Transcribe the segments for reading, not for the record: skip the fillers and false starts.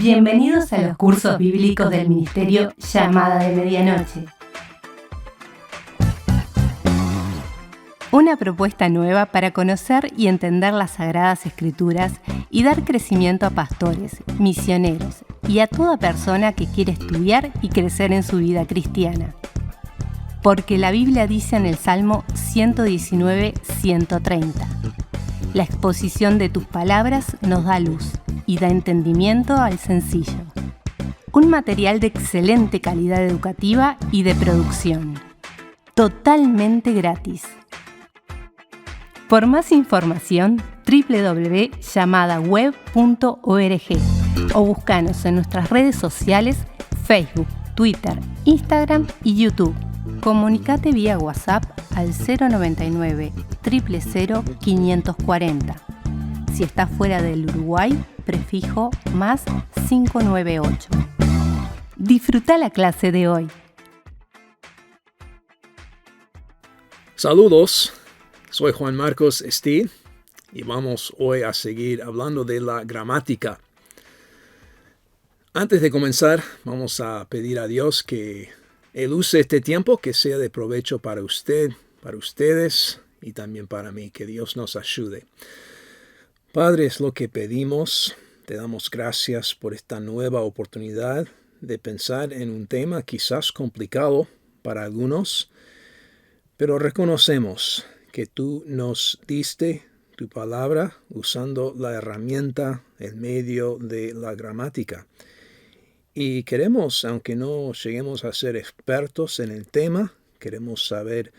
Bienvenidos a los cursos bíblicos del Ministerio Llamada de Medianoche. Una propuesta nueva para conocer y entender las Sagradas Escrituras y dar crecimiento a pastores, misioneros y a toda persona que quiere estudiar y crecer en su vida cristiana. Porque la Biblia dice en el Salmo 119:130: la exposición de tus palabras nos da luz y da entendimiento al sencillo. Un material de excelente calidad educativa y de producción. Totalmente gratis. Por más información, www.llamadaweb.org o búscanos en nuestras redes sociales, Facebook, Twitter, Instagram y YouTube. Comunicate vía WhatsApp al 099 000 540. Si estás fuera del Uruguay, prefijo más 598. Disfruta la clase de hoy. Saludos, soy Juan Marcos Steve y vamos hoy a seguir hablando de la gramática. Antes de comenzar, vamos a pedir a Dios que Él use este tiempo, que sea de provecho para usted, para ustedes y también para mí. Que Dios nos ayude. Padre, es lo que pedimos. Te damos gracias por esta nueva oportunidad de pensar en un tema quizás complicado para algunos, pero reconocemos que tú nos diste tu palabra usando la herramienta, el medio de la gramática. Y queremos, aunque no lleguemos a ser expertos en el tema, queremos saber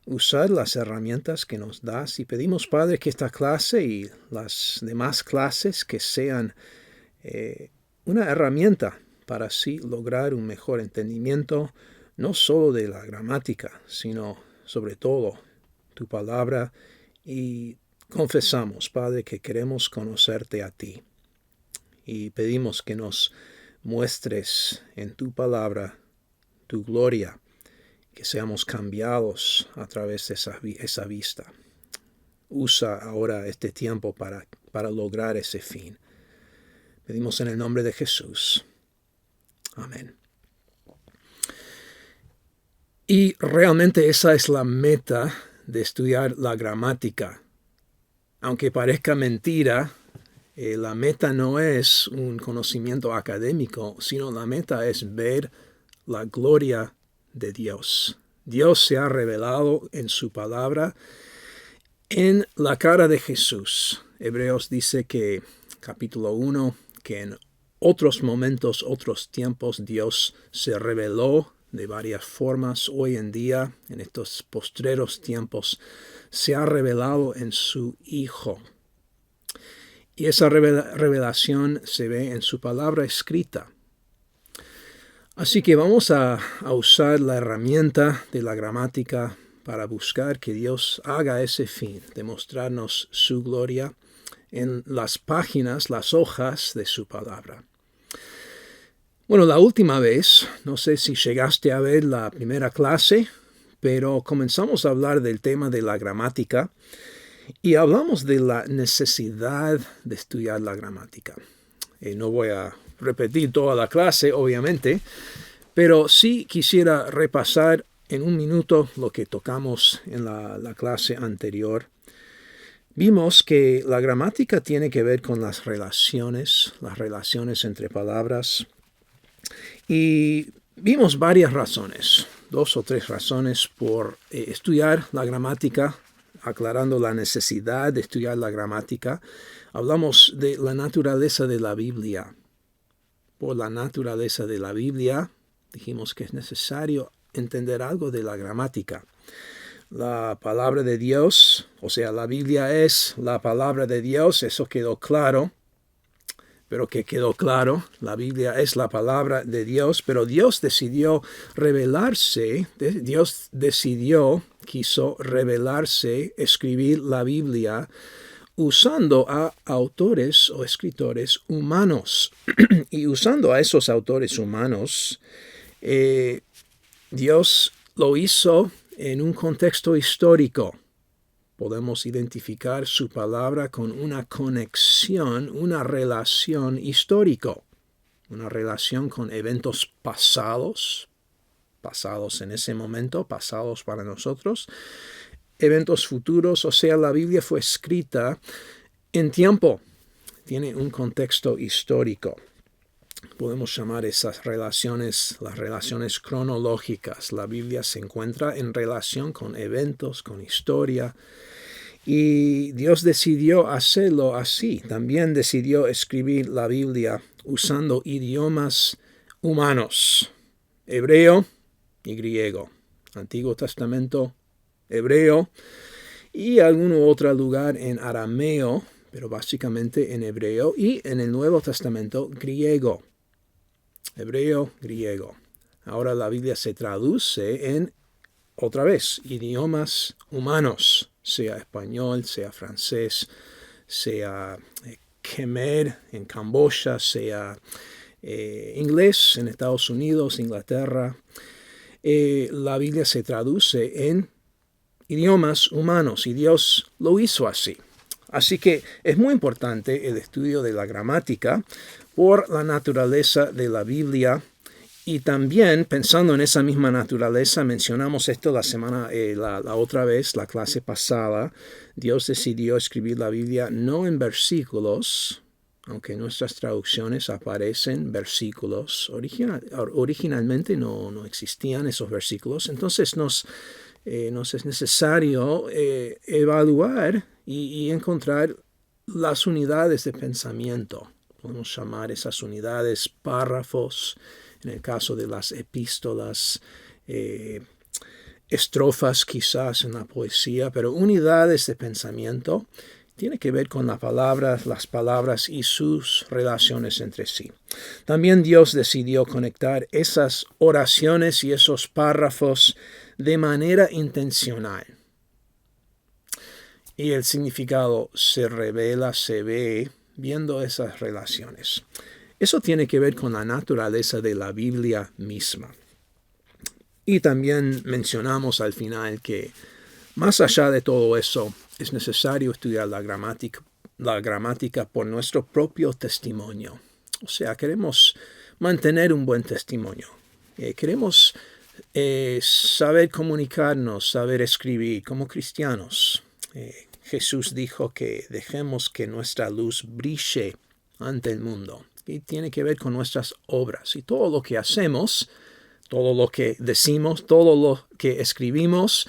usar las herramientas que nos das y pedimos, Padre, que esta clase y las demás clases que sean una herramienta para así lograr un mejor entendimiento, no solo de la gramática, sino sobre todo tu palabra, y confesamos, Padre, que queremos conocerte a ti y pedimos que nos muestres en tu palabra tu gloria, que seamos cambiados a través de esa vista. Usa ahora este tiempo para lograr ese fin. Pedimos en el nombre de Jesús. Amén. Y realmente esa es la meta de estudiar la gramática. Aunque parezca mentira, la meta no es un conocimiento académico, sino la meta es ver la gloria de Dios. Dios se ha revelado en su palabra en la cara de Jesús. Hebreos dice que, capítulo 1, que en otros momentos, otros tiempos, Dios se reveló de varias formas. Hoy en día, en estos postreros tiempos, se ha revelado en su Hijo. Y esa revelación se ve en su palabra escrita. Así que vamos a usar la herramienta de la gramática para buscar que Dios haga ese fin, de mostrarnos su gloria en las páginas, las hojas de su palabra. Bueno, la última vez, no sé si llegaste a ver la primera clase, pero comenzamos a hablar del tema de la gramática y hablamos de la necesidad de estudiar la gramática. No voy a repetir toda la clase, obviamente, pero sí quisiera repasar en un minuto lo que tocamos en la clase anterior. Vimos que la gramática tiene que ver con las relaciones entre palabras, y vimos varias razones, 2 o 3 razones por estudiar la gramática, aclarando la necesidad de estudiar la gramática. Hablamos de la naturaleza de la Biblia. Por la naturaleza de la Biblia, dijimos que es necesario entender algo de la gramática. La palabra de Dios, o sea, la Biblia es la palabra de Dios, eso quedó claro. Pero que quedó claro, la Biblia es la palabra de Dios, pero Dios decidió revelarse, quiso revelarse, escribir la Biblia usando a autores o escritores humanos. Y usando a esos autores humanos, Dios lo hizo en un contexto histórico. Podemos identificar su palabra con una conexión, una relación histórica. una relación con eventos pasados en ese momento, pasados para nosotros, eventos futuros, o sea, la Biblia fue escrita en tiempo, tiene un contexto histórico. Podemos llamar esas relaciones las relaciones cronológicas. La Biblia se encuentra en relación con eventos, con historia, y Dios decidió hacerlo así. También decidió escribir la Biblia usando idiomas humanos, hebreo y griego. Antiguo Testamento, hebreo, y algún otro lugar en arameo, pero básicamente en hebreo, y en el Nuevo Testamento, griego. Hebreo, griego. Ahora la Biblia se traduce en, otra vez, idiomas humanos, sea español, sea francés, sea Khmer en Camboya, sea inglés en Estados Unidos, Inglaterra. La Biblia se traduce en idiomas humanos y Dios lo hizo así. Así que es muy importante el estudio de la gramática por la naturaleza de la Biblia, y también pensando en esa misma naturaleza, mencionamos esto la otra vez, la clase pasada. Dios decidió escribir la Biblia no en versículos, aunque en nuestras traducciones aparecen versículos. Originalmente no existían esos versículos, entonces nos es necesario evaluar y encontrar las unidades de pensamiento. Podemos llamar esas unidades párrafos, en el caso de las epístolas, estrofas quizás en la poesía, pero unidades de pensamiento tiene que ver con las palabras y sus relaciones entre sí. También Dios decidió conectar esas oraciones y esos párrafos de manera intencional. Y el significado se revela, se ve, viendo esas relaciones. Eso tiene que ver con la naturaleza de la Biblia misma. Y también mencionamos al final que más allá de todo eso, es necesario estudiar la gramática por nuestro propio testimonio. O sea, queremos mantener un buen testimonio. Queremos saber comunicarnos, saber escribir como cristianos. Jesús dijo que dejemos que nuestra luz brille ante el mundo. Y tiene que ver con nuestras obras. Y todo lo que hacemos, todo lo que decimos, todo lo que escribimos,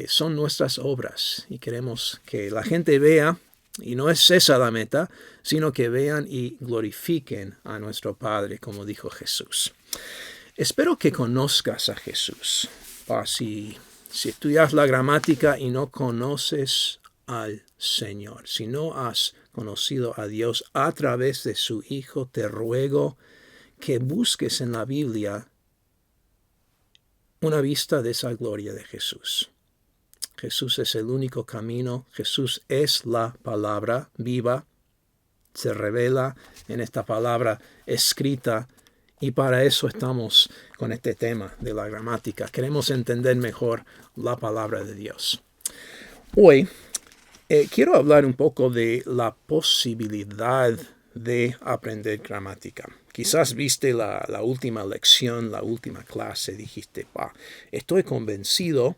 son nuestras obras. Y queremos que la gente vea, y no es esa la meta, sino que vean y glorifiquen a nuestro Padre, como dijo Jesús. Espero que conozcas a Jesús. Si estudias la gramática y no conoces al Señor, si no has conocido a Dios a través de su Hijo, te ruego que busques en la Biblia una vista de esa gloria de Jesús. Jesús es el único camino. Jesús es la palabra viva. Se revela en esta palabra escrita. Y para eso estamos con este tema de la gramática. Queremos entender mejor la palabra de Dios. Hoy quiero hablar un poco de la posibilidad de aprender gramática. Quizás viste la última lección, la última clase, dijiste, estoy convencido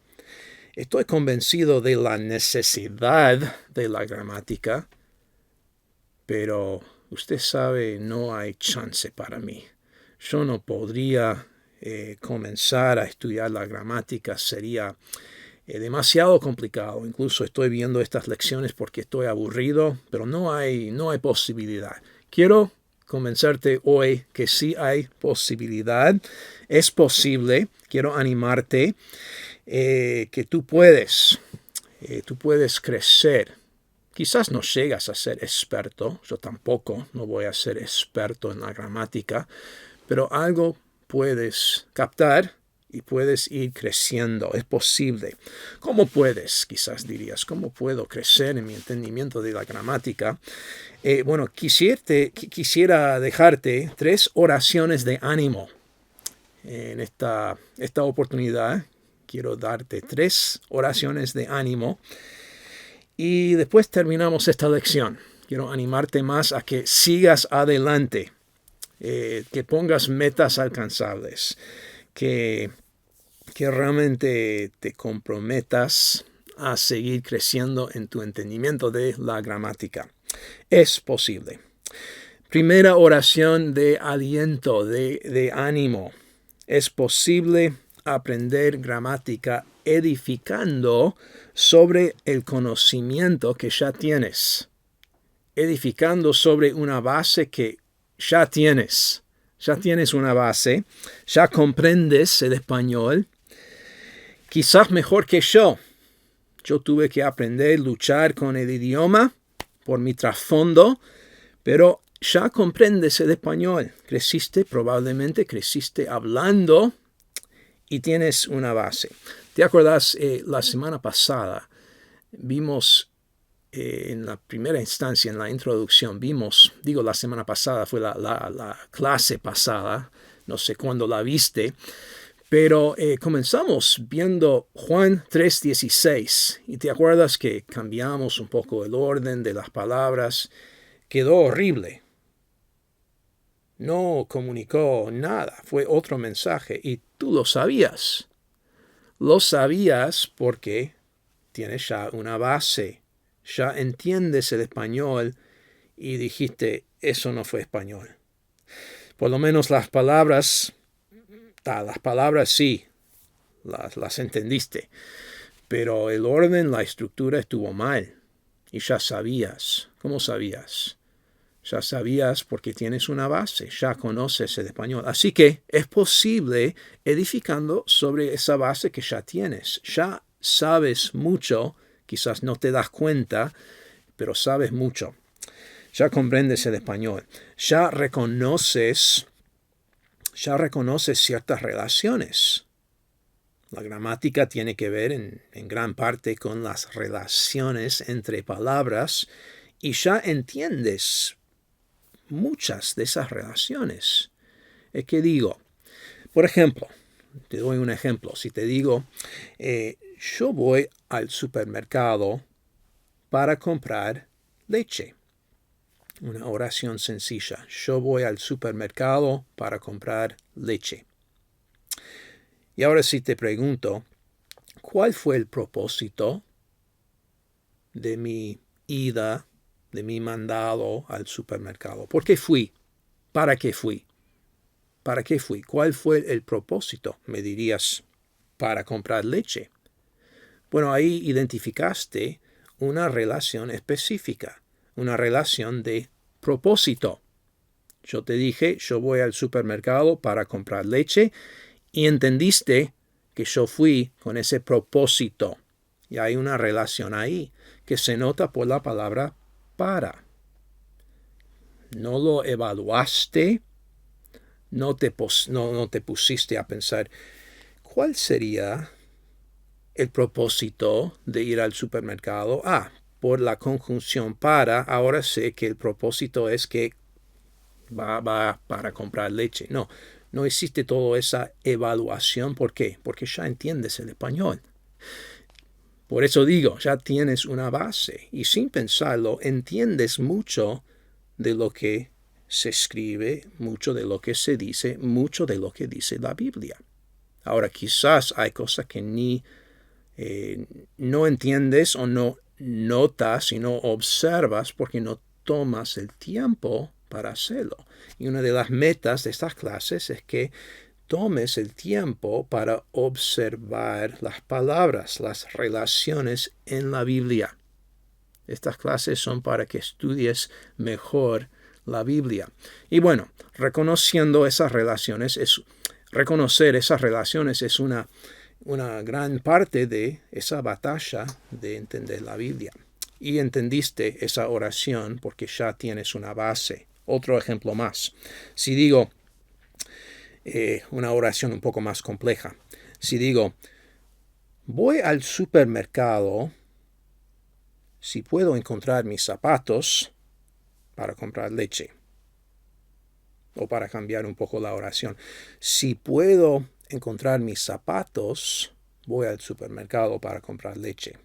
de la necesidad de la gramática, pero usted sabe, no hay chance para mí. Yo no podría comenzar a estudiar la gramática, sería demasiado complicado. Incluso estoy viendo estas lecciones porque estoy aburrido, pero no hay posibilidad. Quiero convencerte hoy que sí hay posibilidad, es posible. Quiero animarte que tú puedes crecer. Quizás no llegas a ser experto, yo tampoco, no voy a ser experto en la gramática, pero algo puedes captar y puedes ir creciendo, es posible. ¿Cómo puedes? Quizás dirías, ¿cómo puedo crecer en mi entendimiento de la gramática? Quisiera dejarte 3 oraciones de ánimo. En esta oportunidad quiero darte 3 oraciones de ánimo y después terminamos esta lección. Quiero animarte más a que sigas adelante. que pongas metas alcanzables, que realmente te comprometas a seguir creciendo en tu entendimiento de la gramática. Es posible. Primera oración de aliento, de ánimo. Es posible aprender gramática edificando sobre el conocimiento que ya tienes. Edificando sobre una base que ya tienes. Ya tienes una base, ya comprendes el español, quizás mejor que yo. Yo tuve que aprender a luchar con el idioma por mi trasfondo, pero ya comprendes el español. Probablemente creciste hablando y tienes una base. ¿Te acuerdas? La semana pasada vimos, en la primera instancia, en la introducción, la semana pasada fue la clase pasada, no sé cuándo la viste, pero comenzamos viendo Juan 3:16 y te acuerdas que cambiamos un poco el orden de las palabras. Quedó horrible. No comunicó nada, fue otro mensaje y tú lo sabías. Lo sabías porque tienes ya una base, ya entiendes el español y dijiste, eso no fue español. Por lo menos las palabras sí, las entendiste, pero el orden, la estructura estuvo mal y ya sabías. ¿Cómo sabías? Ya sabías porque tienes una base, ya conoces el español. Así que es posible edificando sobre esa base que ya tienes. Ya sabes mucho, quizás no te das cuenta, pero sabes mucho. Ya comprendes el español. Ya reconoces ciertas relaciones. La gramática tiene que ver en gran parte con las relaciones entre palabras y ya entiendes muchas de esas relaciones. Es que digo, por ejemplo, te doy un ejemplo. Si te digo, yo voy al supermercado para comprar leche. Una oración sencilla. Yo voy al supermercado para comprar leche. Y ahora sí te pregunto, ¿cuál fue el propósito de mi ida, de mi mandado al supermercado? ¿Por qué fui? ¿Para qué fui? ¿Para qué fui? ¿Cuál fue el propósito? Me dirías, para comprar leche. Bueno, ahí identificaste una relación específica, una relación de propósito. Yo te dije, yo voy al supermercado para comprar leche y entendiste que yo fui con ese propósito. Y hay una relación ahí que se nota por la palabra para. No lo evaluaste, no te pusiste a pensar, ¿cuál sería el propósito de ir al supermercado? Por la conjunción para, ahora sé que el propósito es que va para comprar leche. No existe toda esa evaluación. ¿Por qué? Porque ya entiendes el español. Por eso digo, ya tienes una base y sin pensarlo entiendes mucho de lo que se escribe, mucho de lo que se dice, mucho de lo que dice la Biblia. Ahora, quizás hay cosas que no entiendes o no notas y no observas porque no tomas el tiempo para hacerlo. Y una de las metas de estas clases es que tomes el tiempo para observar las palabras, las relaciones en la Biblia. Estas clases son para que estudies mejor la Biblia. Y bueno, reconocer esas relaciones es una gran parte de esa batalla de entender la Biblia. Y entendiste esa oración porque ya tienes una base. Otro ejemplo más. Si digo una oración un poco más compleja. Si digo, voy al supermercado si puedo encontrar mis zapatos para comprar leche. O para cambiar un poco la oración. Si puedo encontrar mis zapatos, voy al supermercado para comprar leche.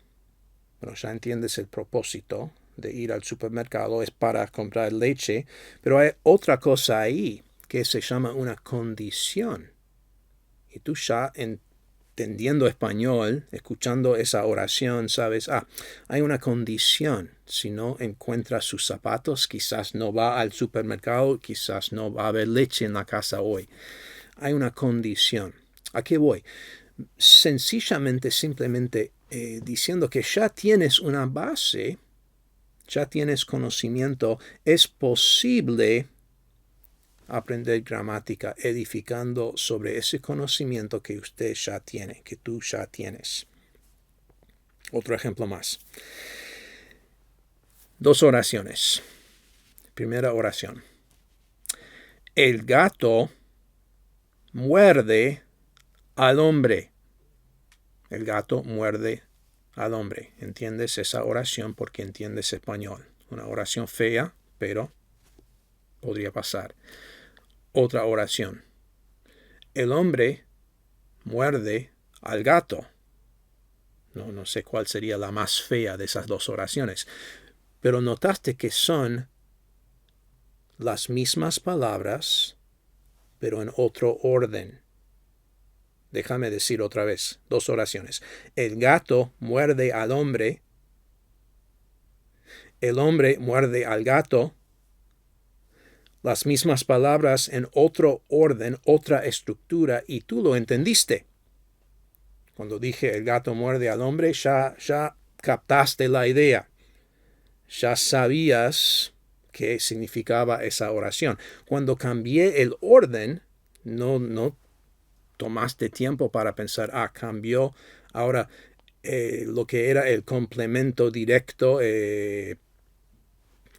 Bueno, ya entiendes el propósito de ir al supermercado, es para comprar leche, pero hay otra cosa ahí que se llama una condición. Y tú ya entendiendo español, escuchando esa oración, sabes, hay una condición. Si no encuentra sus zapatos, quizás no va al supermercado, quizás no va a haber leche en la casa hoy. Hay una condición. ¿A qué voy? Sencillamente, simplemente diciendo que ya tienes una base, ya tienes conocimiento, es posible aprender gramática edificando sobre ese conocimiento que usted ya tiene, que tú ya tienes. Otro ejemplo más. 2 oraciones. Primera oración. El gato muerde al hombre. El gato muerde al hombre. ¿Entiendes esa oración? Porque entiendes español. Una oración fea, pero podría pasar. Otra oración. El hombre muerde al gato. No sé cuál sería la más fea de esas 2 oraciones. Pero notaste que son las mismas palabras, pero en otro orden. Déjame decir otra vez, 2 oraciones. El gato muerde al hombre. El hombre muerde al gato. Las mismas palabras en otro orden, otra estructura, y tú lo entendiste. Cuando dije el gato muerde al hombre, ya captaste la idea. Ya sabías qué significaba esa oración. Cuando cambié el orden, no tomaste tiempo para pensar, cambió ahora lo que era el complemento directo,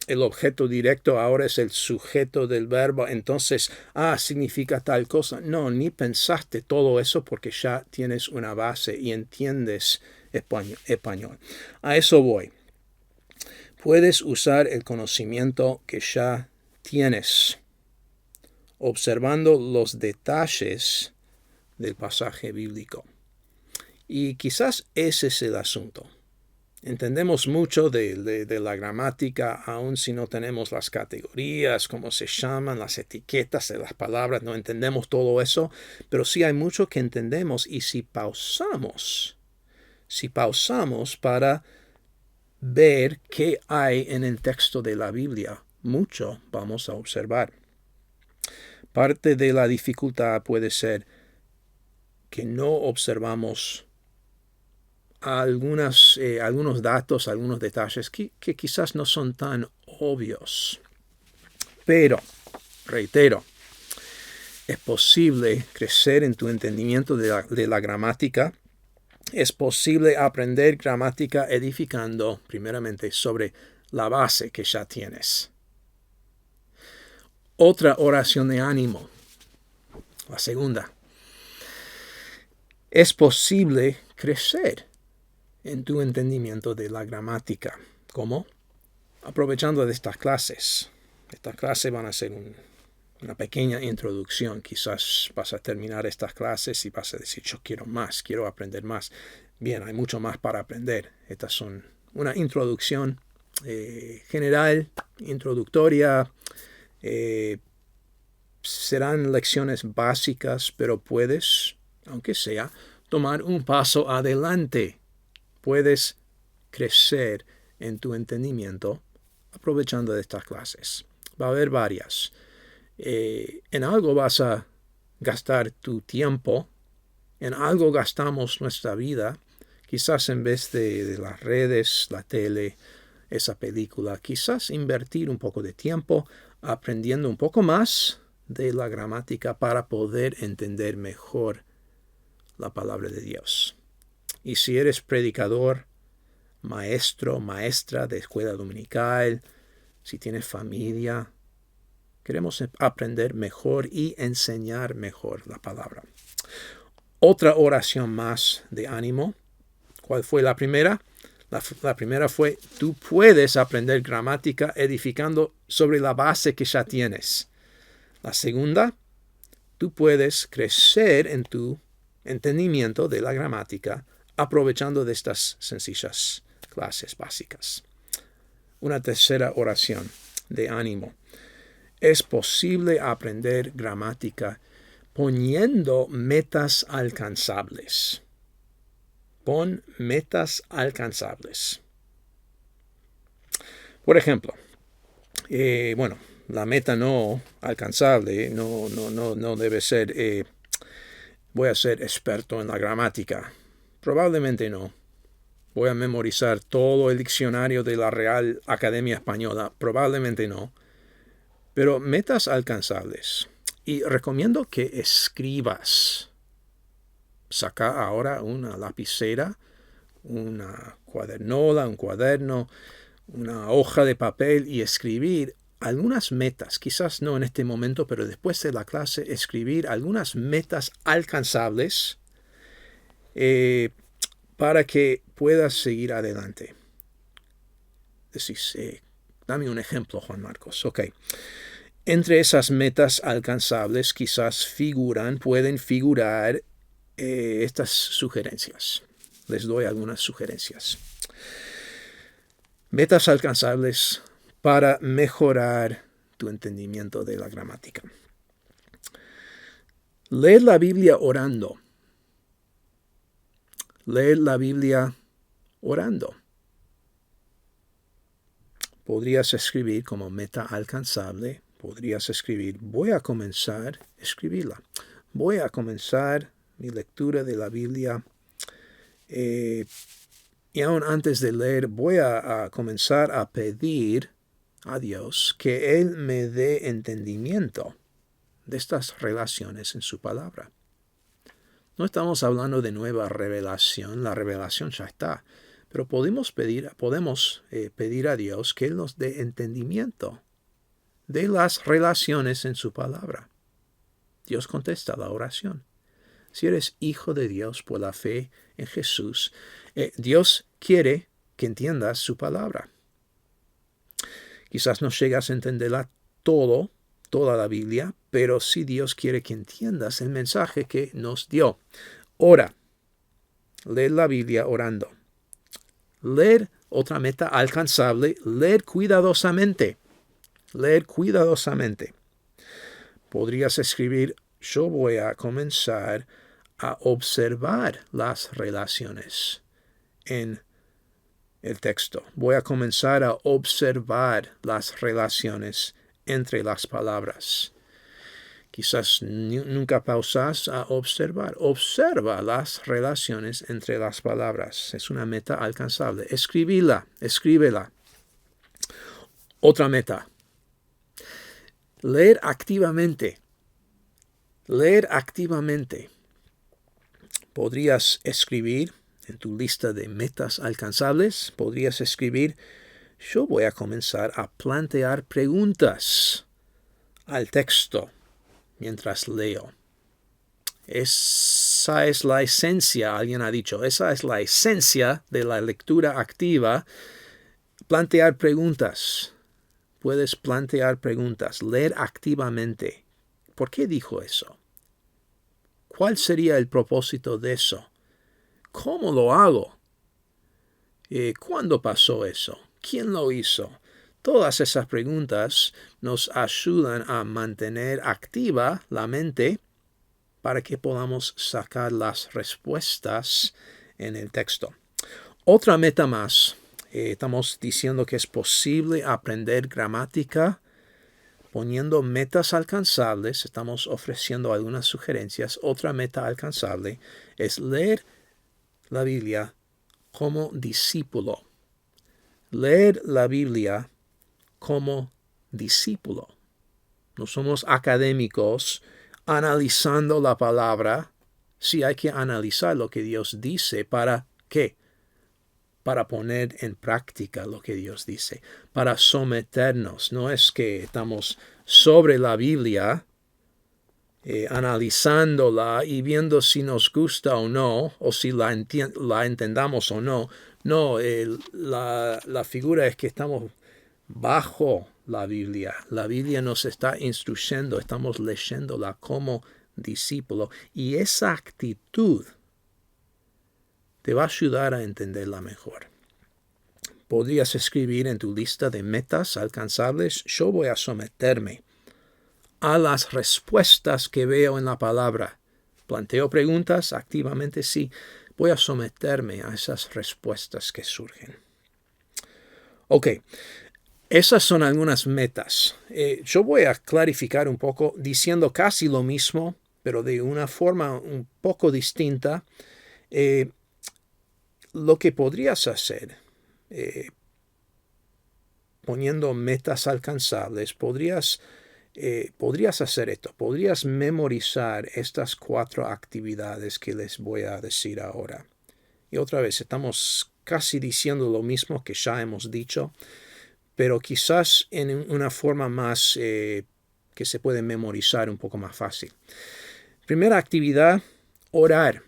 el objeto directo ahora es el sujeto del verbo, entonces, significa tal cosa. No, ni pensaste todo eso porque ya tienes una base y entiendes español. A eso voy. Puedes usar el conocimiento que ya tienes, observando los detalles del pasaje bíblico. Y quizás ese es el asunto. Entendemos mucho de la gramática, aun si no tenemos las categorías, cómo se llaman, las etiquetas de las palabras, no entendemos todo eso, pero sí hay mucho que entendemos, y si pausamos para ver qué hay en el texto de la Biblia, mucho vamos a observar. Parte de la dificultad puede ser que no observamos algunos datos, algunos detalles que quizás no son tan obvios. Pero, reitero, es posible crecer en tu entendimiento de la gramática. Es posible aprender gramática edificando primeramente sobre la base que ya tienes. Otra oración de ánimo. La segunda. Es posible crecer en tu entendimiento de la gramática. ¿Cómo? Aprovechando de estas clases. Estas clases van a ser una pequeña introducción. Quizás vas a terminar estas clases y vas a decir, yo quiero más, quiero aprender más. Bien, hay mucho más para aprender. Estas son una introducción general, introductoria. Serán lecciones básicas, pero puedes, aunque sea, tomar un paso adelante. Puedes crecer en tu entendimiento aprovechando de estas clases. Va a haber varias. En algo vas a gastar tu tiempo, en algo gastamos nuestra vida, quizás en vez de las redes, la tele, esa película, quizás invertir un poco de tiempo aprendiendo un poco más de la gramática para poder entender mejor la palabra de Dios. Y si eres predicador, maestro, maestra de escuela dominical, si tienes familia, queremos aprender mejor y enseñar mejor la palabra. Otra oración más de ánimo. ¿Cuál fue la primera? La primera fue, tú puedes aprender gramática edificando sobre la base que ya tienes. La segunda, tú puedes crecer en tu entendimiento de la gramática aprovechando de estas sencillas clases básicas. Una tercera oración de ánimo. es posible aprender gramática poniendo metas alcanzables. Pon metas alcanzables. Por ejemplo, la meta no alcanzable no debe ser voy a ser experto en la gramática. Probablemente no. Voy a memorizar todo el diccionario de la Real Academia Española. Probablemente no. Pero metas alcanzables. Y recomiendo que escribas. Saca ahora una lapicera, una cuadernola, un cuaderno, una hoja de papel y escribir algunas metas, quizás no en este momento, pero después de la clase, escribir algunas metas alcanzables para que puedas seguir adelante. Decís, dame un ejemplo, Juan Marcos. Ok. Entre esas metas alcanzables quizás pueden figurar estas sugerencias. Les doy algunas sugerencias. Metas alcanzables para mejorar tu entendimiento de la gramática. Leer la Biblia orando. Leer la Biblia orando. Podrías escribir como meta alcanzable. Podrías escribir, voy a comenzar a escribirla. Voy a comenzar mi lectura de la Biblia. Y aún antes de leer, voy a comenzar a pedir a Dios que Él me dé entendimiento de estas relaciones en su palabra. No estamos hablando de nueva revelación, la revelación ya está, pero podemos pedir a Dios que Él nos dé entendimiento de las relaciones en su palabra. Dios contesta la oración. Si eres hijo de Dios por la fe en Jesús, Dios quiere que entiendas su palabra. Quizás no llegas a entenderla toda la Biblia, pero sí Dios quiere que entiendas el mensaje que nos dio. Ora. Leer la Biblia orando. Leer, otra meta alcanzable, leer cuidadosamente. Leer cuidadosamente. Podrías escribir, yo voy a comenzar a observar las relaciones en el texto. Voy a comenzar a observar las relaciones entre las palabras. Quizás nunca pausas a observar. Observa las relaciones entre las palabras. Es una meta alcanzable. Escríbela. Otra meta. Leer activamente. Leer activamente. Podrías escribir en tu lista de metas alcanzables, podrías escribir, yo voy a comenzar a plantear preguntas al texto mientras leo. Esa es la esencia, alguien ha dicho, esa es la esencia de la lectura activa. Plantear preguntas. Puedes plantear preguntas, leer activamente. ¿Por qué dijo eso? ¿Cuál sería el propósito de eso? ¿Cómo lo hago? ¿Cuándo pasó eso? ¿Quién lo hizo? Todas esas preguntas nos ayudan a mantener activa la mente para que podamos sacar las respuestas en el texto. Otra meta más. Estamos diciendo que es posible aprender gramática poniendo metas alcanzables. Estamos ofreciendo algunas sugerencias. Otra meta alcanzable es leer la Biblia como discípulo. Leer la Biblia como discípulo. No somos académicos analizando la palabra. Sí hay que analizar lo que Dios dice. ¿Para qué? Para poner en práctica lo que Dios dice. Para someternos. No es que estamos sobre la Biblia analizándola y viendo si nos gusta o no, o si la entendamos o no. No, la figura es que estamos bajo la Biblia. La Biblia nos está instruyendo, estamos leyéndola como discípulo. Y esa actitud te va a ayudar a entenderla mejor. Podrías escribir en tu lista de metas alcanzables, yo voy a someterme a las respuestas que veo en la palabra. Planteo preguntas activamente, sí. Voy a someterme a esas respuestas que surgen. Ok, esas son algunas metas. Yo voy a clarificar un poco diciendo casi lo mismo, pero de una forma un poco distinta. Lo que podrías hacer, poniendo metas alcanzables, podrías hacer esto. Podrías memorizar estas 4 actividades que les voy a decir ahora. Y otra vez, estamos casi diciendo lo mismo que ya hemos dicho, pero quizás en una forma más que se puede memorizar un poco más fácil. Primera actividad, orar.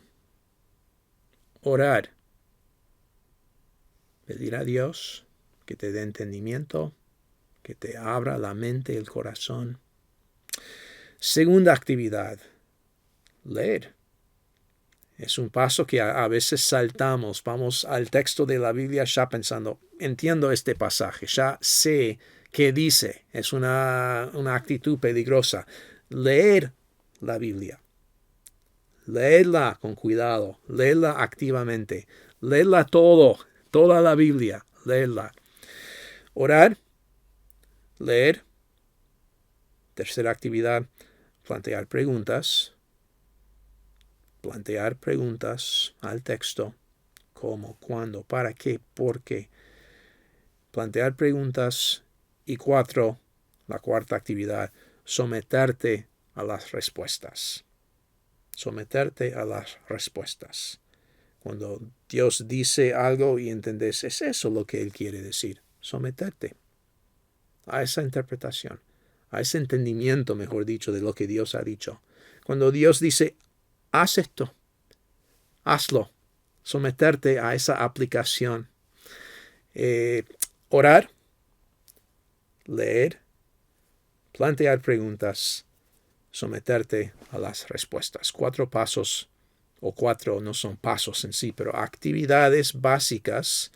Orar. Pedir a Dios que te dé entendimiento, que te abra la mente y el corazón. Segunda actividad, leer. Es un paso que a veces saltamos. Vamos al texto de la Biblia ya pensando, entiendo este pasaje, ya sé qué dice. Es una actitud peligrosa. Leer la Biblia. Leerla con cuidado. Leerla activamente. Leerla toda la Biblia. Leerla. Orar. Leer. Tercera actividad, plantear preguntas. Plantear preguntas al texto. ¿Cómo? ¿Cuándo? ¿Para qué? ¿Por qué? Plantear preguntas. Y 4, la cuarta actividad, someterte a las respuestas. Someterte a las respuestas. Cuando Dios dice algo y entendés, es eso lo que Él quiere decir. Someterte a esa interpretación, a ese entendimiento, mejor dicho, de lo que Dios ha dicho. Cuando Dios dice, haz esto, hazlo. Someterte a esa aplicación. Orar, leer, plantear preguntas, someterte a las respuestas. 4 pasos, o 4 no son pasos en sí, pero actividades básicas,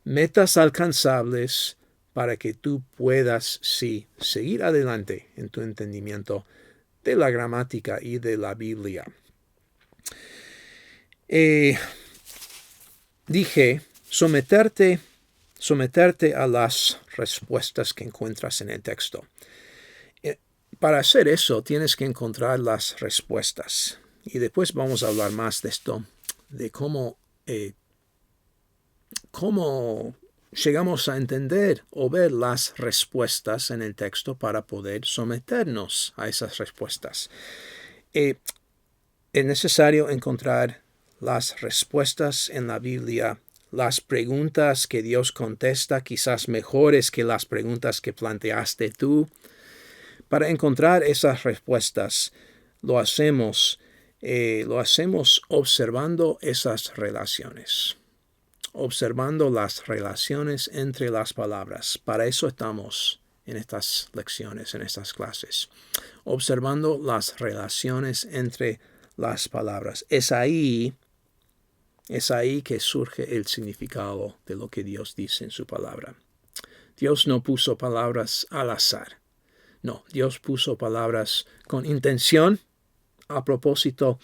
metas alcanzables para que tú puedas, sí, seguir adelante en tu entendimiento de la gramática y de la Biblia. Dije, someterte a las respuestas que encuentras en el texto. Para hacer eso, tienes que encontrar las respuestas. Y después vamos a hablar más de esto, de cómo llegamos a entender o ver las respuestas en el texto para poder someternos a esas respuestas. Es necesario encontrar las respuestas en la Biblia, las preguntas que Dios contesta, quizás mejores que las preguntas que planteaste tú. Para encontrar esas respuestas, lo hacemos observando esas relaciones. Observando las relaciones entre las palabras. Para eso estamos en estas lecciones, en estas clases. Observando las relaciones entre las palabras. Es ahí que surge el significado de lo que Dios dice en su palabra. Dios no puso palabras al azar. No, Dios puso palabras con intención, a propósito,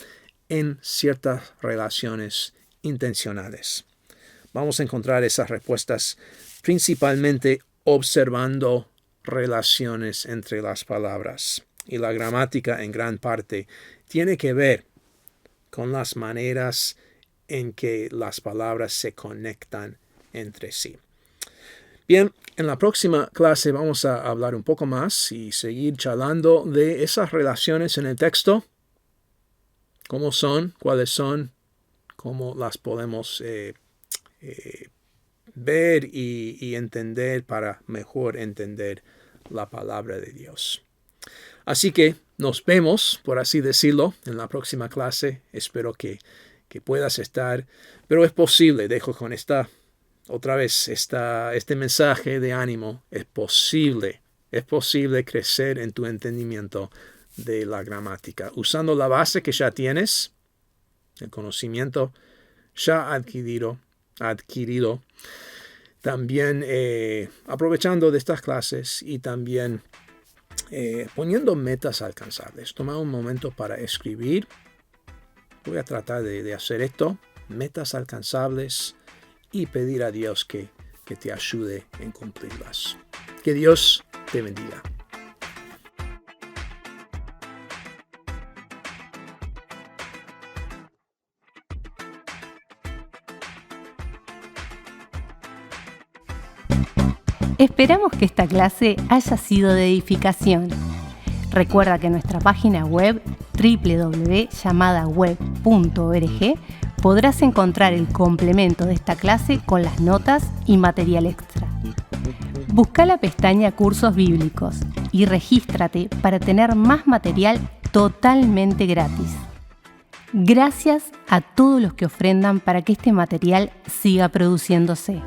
en ciertas relaciones intencionales. Vamos a encontrar esas respuestas principalmente observando relaciones entre las palabras. Y la gramática en gran parte tiene que ver con las maneras en que las palabras se conectan entre sí. Bien, en la próxima clase vamos a hablar un poco más y seguir charlando de esas relaciones en el texto. ¿Cómo son? ¿Cuáles son? ¿Cómo las podemos ver y entender para mejor entender la palabra de Dios? Así que nos vemos, por así decirlo, en la próxima clase. Espero que puedas estar, pero es posible, dejo con este mensaje de ánimo. Es posible crecer en tu entendimiento de la gramática, usando la base que ya tienes, el conocimiento ya adquirido, también aprovechando de estas clases y también poniendo metas alcanzables. Toma un momento para escribir. Voy a tratar de hacer esto, metas alcanzables, y pedir a Dios que te ayude en cumplirlas. Que Dios te bendiga. Esperamos que esta clase haya sido de edificación. Recuerda que en nuestra página web www.llamadaweb.org podrás encontrar el complemento de esta clase con las notas y material extra. Busca la pestaña Cursos Bíblicos y regístrate para tener más material totalmente gratis. Gracias a todos los que ofrendan para que este material siga produciéndose.